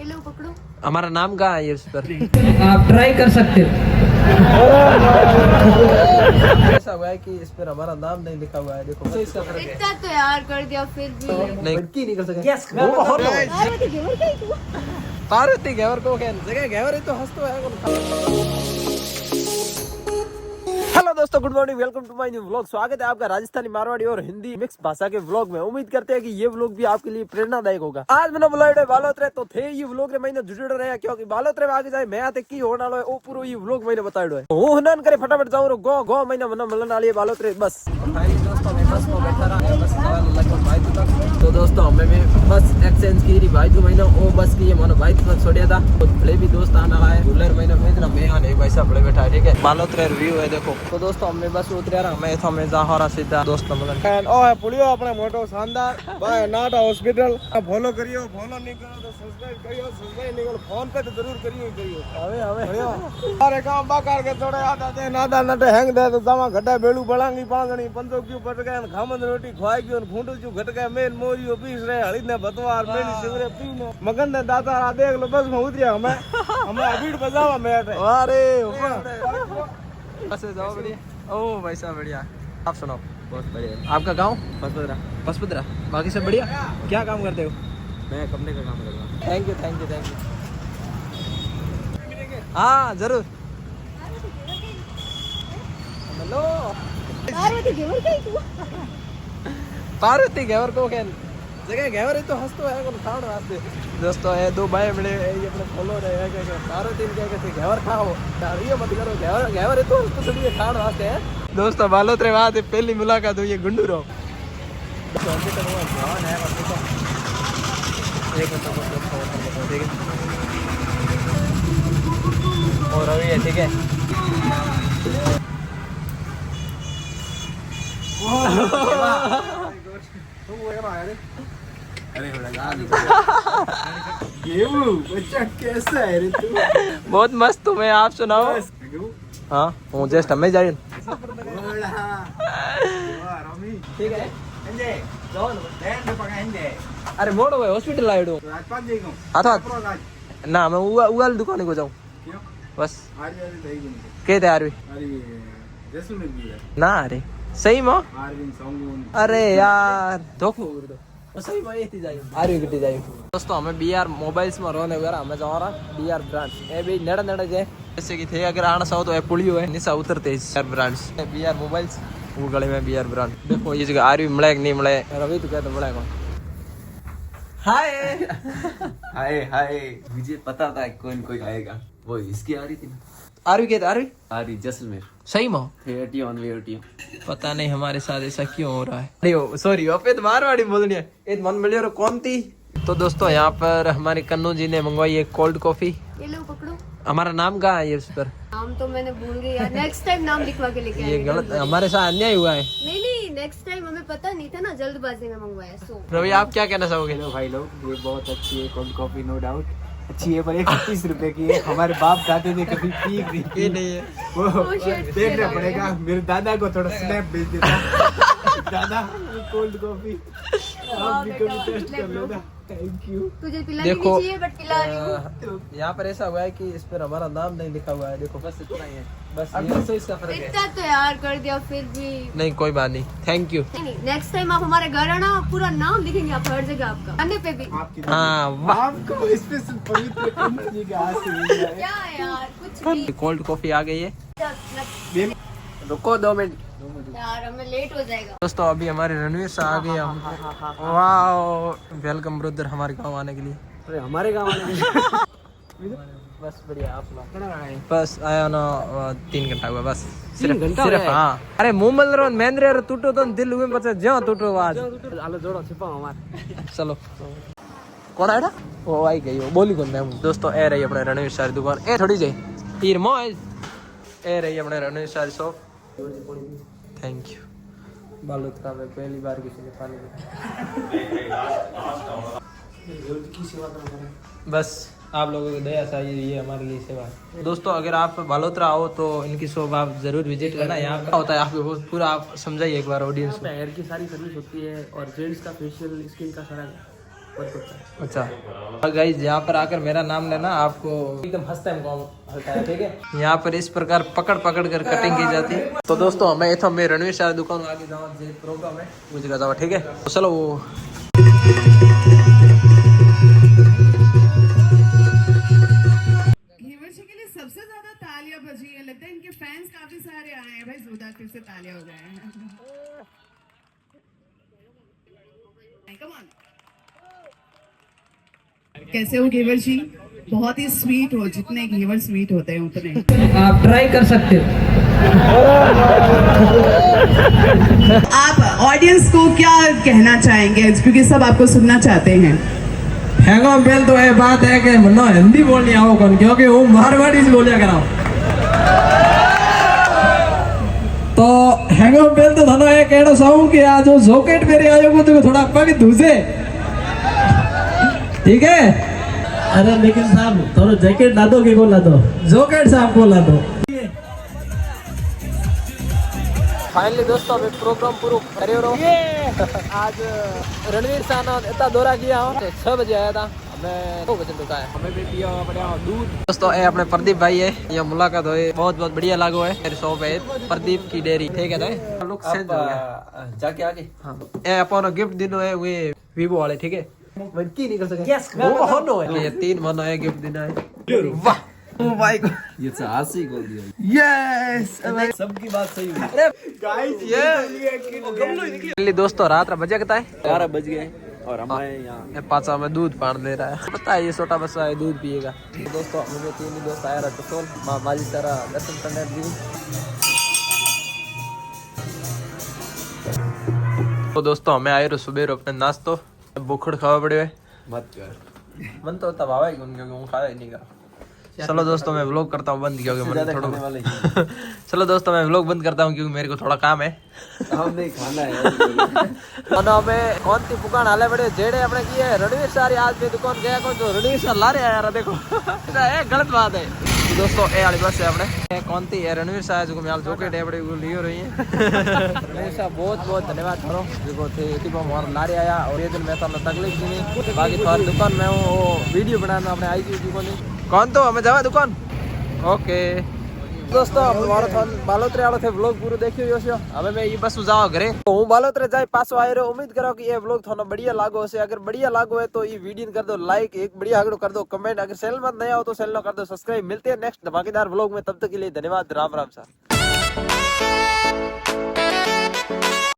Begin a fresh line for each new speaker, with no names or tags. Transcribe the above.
लो पकड़ो।
हमारा नाम कहाँ है ये उस पर?
आप ट्राई कर सकते हो।
ऐसा हुआ है कि इस पर हमारा नाम नहीं लिखा हुआ है। देखो इसका फर्क है।
इतना तो यार कर दिया फिर भी।
नहीं लड़की नहीं कर सके। वो बहुत
पार्वती घेवर क्या है तू?
पार्वती घेवर को क्या जगह घेवर तो हंस तो है। हेलो दोस्तों, good morning, welcome to my new vlog. स्वागत है आपका राजस्थानी, मारवाड़ी और हिंदी मिक्स भाषा के व्लॉग में। उम्मीद करते हैं कि ये व्लॉग भी आपके लिए प्रेरणादायक होगा। आज मैंने बुलाया बालोतरे तो थे ये व्लॉग रे मैंने जुड़े रहे क्योंकि बालोतरे में आगे जाए मैं आते की होने वाला है वो पूरा ये व्लॉग मैंने बताया है। हूं हनन करे फटाफट जाऊं गो गो महीना मना मिलन वाली है बालोतरे बस। फाइनली दोस्तों मैं बस में बैठा रहा बस लगभग भाई तक। तो दोस्तों हमें मैं बस एक्सचेंज की रही भाई महीना वो बस की मानो भाई तक छोड़िया था। तो बड़े भी दोस्त आने वाला है रूलर महीना में इतना मैं नहीं पैसा बड़े बैठा है। ठीक है बालोतरे रिव्यू है देखो। तो दोस्तों हमने बस उतरे रहा मैं तो मैं जा हो रहा सीधा दोस्त मिलन
ओ है पुलियो अपने मोटो शानदार बाय नाटा हॉस्पिटल फॉलो करियो। फॉलो नहीं करो तो सब्सक्राइब करियो। सब्सक्राइब नहीं करो फोन पे तो जरूर करियो। हवे अरे काम बाकार के थोड़े आदा दे नादा नटे हैंग दे तो जामा घटा बेलू बळांगी पांगणी पंजो क्यों पट गए खामन रोटी खवाई गयो फूंटल क्यों घट गए मेन मोरियो पीस रे हळी ने भतवार मेली सिगरे पीनो मगन ने दाता आ देख लो बस में उतरिया हमें अबीड़ बजावा मैट।
अरे बस जाओ बढ़िया। ओ भाई साहब बढ़िया। आप सुनाओ।
बहुत बढ़िया।
आपका गांव
बसपदरा
बसपदरा। बाकी सब बढ़िया। क्या काम करते हो?
मैं कपड़े का काम कर रहा हूं।
Thank you thank you thank you. हाँ जरूर। हेलो
पार्वती घेवर क्या है तू?
पार्वती घेवर को क्या जगह घेवर है तो हंस तो है कौन खाओ वास्ते। दोस्तों ये दो भाई बड़े ये अपने फॉलो रहे हैं क्या पार्वती क्या कहते घेवर खाओ ये मत करो घेवर घेवर है तो हंस तो थोड़ी खाओ वास्ते है। दोस्तों बालोतरे बात है पहली मुलाकात हुई है गुंडू रो। और अभी है ठीक है।
बच्चा कैसा है रे तू?
बहुत मस्त तुम है। आप सुनाओ। हाँ हूँ जस्ट हमें जाए ठीक है। अरे मोड़ो भाई हॉस्पिटल आए हूँ। हाँ ना मैं उगल दुकान को जाऊँ बस। के तैयार भी ना अरे सही माँ। अरे यार धोखो सही माँ ये जाए आरवी किटी जाए। दोस्तों हमें BR मोबाइल्स में रोने वगैरह हमें जा रहा BR ब्रांड ए भी नेड़ा नेड़ा जाए जैसे कि थे अगर आना चाहो तो ए पुलियो है निशा उतरते ब्रांड्स BR मोबाइल्स वो गले में BR ब्रांड। देखो ये जगह आरवी मिले नहीं मिले रवि तो कहते मिलेगा। हाय
हाय हाय मुझे पता था कौन कोई आएगा। वो इसकी आ रही थी ना
आरवी कहते आरवी
आ रही जैसलमेर
सही माँ।
30 ऑनली 30
पता नहीं हमारे साथ ऐसा क्यों हो रहा है। अरे सॉरी अब तो मारवाड़ी बोलनी है एक मन मिलियो कौन थी। तो दोस्तों यहाँ पर हमारे कन्नू जी ने मंगवाई एक कोल्ड कॉफी।
ये लो पकड़ो।
हमारा नाम कहाँ है ये उस पर?
नाम तो मैंने भूल गई यार। नेक्स्ट टाइम नाम लिखवा के लेके
ये
आएंगे।
गलत हमारे साथ अन्याय हुआ है।
नहीं नेक्स्ट टाइम हमें पता नहीं था ना जल्दबाजी में मंगवाया सो।
रवि आप क्या कहना चाहोगे?
हेलो भाई लोग ये बहुत अच्छी है कोल्ड कॉफी नो डाउट अच्छी है पर 130 रुपए की है। हमारे बाप दादे ने कभी पी
ये नहीं है
वो
shit,
देखना पड़ेगा। मेरे दादा को थोड़ा स्नैप भेज देता दादा कोल्ड कॉफी आप भी कभी टेस्ट कर लेना। Thank you.
तुझे पिलानी
देखो
नहीं चाहिए बट पिला रही हूँ।
यहाँ पर ऐसा हुआ है कि इस पर हमारा नाम नहीं लिखा हुआ है। देखो बस इतना ही है बस ये से इसका फर्क है।
इतना तो यार कर दिया फिर भी।
नहीं कोई बात नहीं थैंक यू।
नहीं नेक्स्ट टाइम आप हमारे घर आना पूरा नाम लिखेंगे आप हर जगह आपका खाने पे भी।
हाँ वाह
आपको स्पेशल पवित्र कंपनी का हाथ से मिल रहा है।
क्या यार कुछ भी
कोल्ड कॉफी आ गई है। रुको 2 मिनट
यार हमें लेट हो जाएगा।
दोस्तों अभी हमारे रणवीर से आ गए हम। वाह वेलकम ब्रदर हमारे गांव आने के लिए।
अरे हमारे गाँव वाले
बस बढ़िया आप सुनाओ। बस आया ना 3 घंटा हुआ बस सिर्फ हाँ। अरे मुंबई रो महेंद्र रो टूटो तो दिल हुए बच्चे जो टूटो आज
आलो जोड़ो छिपा हमारे।
चलो कौन आया वो आई गई वो बोली कौन मैं। दोस्तों ए रही अपने रणवीर सारी दुकान ए थोड़ी जाए तीर मो ए रही अपने रणवीर सारी शॉप। Thank you. बालोतरा में पहली बार किसी ने पानी बस आप लोगों की दया से ये हमारे लिए सेवा है। दोस्तों अगर आप बालोतरा आओ तो इनकी शॉप आप जरूर विजिट करना। यहाँ क्या होता है आपको पूरा आप समझाइए एक बार ऑडियंस में।
हेयर की सारी सर्विस होती है और जेंट्स का फेशियल स्किन का सारा
अच्छा और गाइस यहाँ पर आकर मेरा नाम लेना, आपको एकदम हंसता है हल्का है, ठीक है। यहाँ पर इस प्रकार पकड़ पकड़ कर कटिंग की जाती है। तो दोस्तों हमें इतना मैं रणवीर सारा दुकान आगे जाओ जे प्रोग्राम है वो जगह जाओ, ठीक है। तो चलो वो
घेवर जी के लिए सबसे ज्यादा तालियां बजी है, लगता है इनके फैंस काफी सारे आए हैं भाई, जोरदार फिर से तालियां हो जाए। Come on. कैसे हो घेवर जी? बहुत ही स्वीट हो, जितने घेवर स्वीट होते हैं उतने।
आप ट्राई कर सकते हो।
आप ऑडियंस को क्या कहना चाहेंगे, क्योंकि सब आपको सुनना चाहते हैं।
हैंगो बेल तो ये बात है कि मनो हिंदी बोलनी आओ कौन, क्योंकि वो मारवाड़ी से बोलिया कराओ। तो हैंगो बेल तो थानो ये कहना चाहूं कि आज जो जॉकेट मेरे आयो को तो थोड़ा पग धूसे, ठीक है।
अरे लेकिन साहब थोड़ा जैकेट ला दो, के को ला दो,
जॉकेट साहब को ला दो।
फाइनली दोस्तों अभी प्रोग्राम पूरा करे रहो। आज रणवीर साहब ने इतना दौरा किया हो, तो 6 बजे आया था, हमें 2 बजे रुका है। हमें भी पिया बढ़िया दूध। दोस्तों ये अपने प्रदीप भाई है, ये मुलाकात हुई, बहुत बहुत बढ़िया लागो है। मेरी शॉप है प्रदीप की डेयरी, ठीक है। लुक चेंज हो गया
जाके आगे।
हाँ ये अपन गिफ्ट दिनो है वे वीवो वाले, ठीक है। मैं की नहीं कर सके वो होनो है, ये 3 महीना है गिफ्ट देना है। वाह ओ भाई
ये तो हाथ ही बोल दिया।
यस
सबकी बात सही हुई।
अरे गाइस ये दोस्तों रात बजे कहता है
11 बज गए और हमारे यहाँ
पाचा में दूध पान दे रहा है, पता है ये छोटा बच्चा है दूध पिएगा। दोस्तों मुझे 3 ही दोस्त आया रहा टसोल माँ माली तारा दर्शन करने भी। तो दोस्तों हमें आए रहे सुबह अपने नाश्तो बुखड़ खावा पड़े हुए,
मत कर
मन तो तब आवा ही क्योंकि वो खाया ही नहीं का। चलो दोस्तों मैं व्लॉग करता हूँ बंद, क्योंकि मुझे थोड़ा चलो दोस्तों मैं व्लॉग बंद करता हूँ क्योंकि मेरे को थोड़ा काम है।
हम नहीं खाना है।
हमें कौन सी दुकान हाले बड़े जेड़े अपने की है रणवीर सारी आज भी दुकान गया को जो रणवीर सर ला रहे यार, देखो ये गलत बात है। तो दोस्तों ए वाली बस है अपने कौन थी रणवीर साहब जो मेल जॉकेट है बड़े वो लियो रही है। रणवीर साहब बहुत बहुत धन्यवाद करो जो थे इतनी मोर ला रहे आया, और ये दिन मैं सामने तकलीफ दी नहीं, बाकी तुम्हारी दुकान में वो वीडियो बनाना अपने आई थी कौन तो हमें जावा दुकान। ओके दोस्तों बालोतरे वालों थे व्लॉग पूरा देखियो योशियो। हमें मैं ये बस जाओ घरे तो हूँ बालोतरे जाए पासो आए रहो। उम्मीद करो कि ये व्लॉग थोड़ा बढ़िया लागो से, अगर बढ़िया लागो है तो ये वीडियो कर दो लाइक, एक बढ़िया आगड़ो कर दो कमेंट, अगर चैनल में नया हो तो चैनल कर दो सब्सक्राइब। मिलते हैं नेक्स्ट धमाकेदार व्लॉग में, तब तक के लिए धन्यवाद। राम राम सर।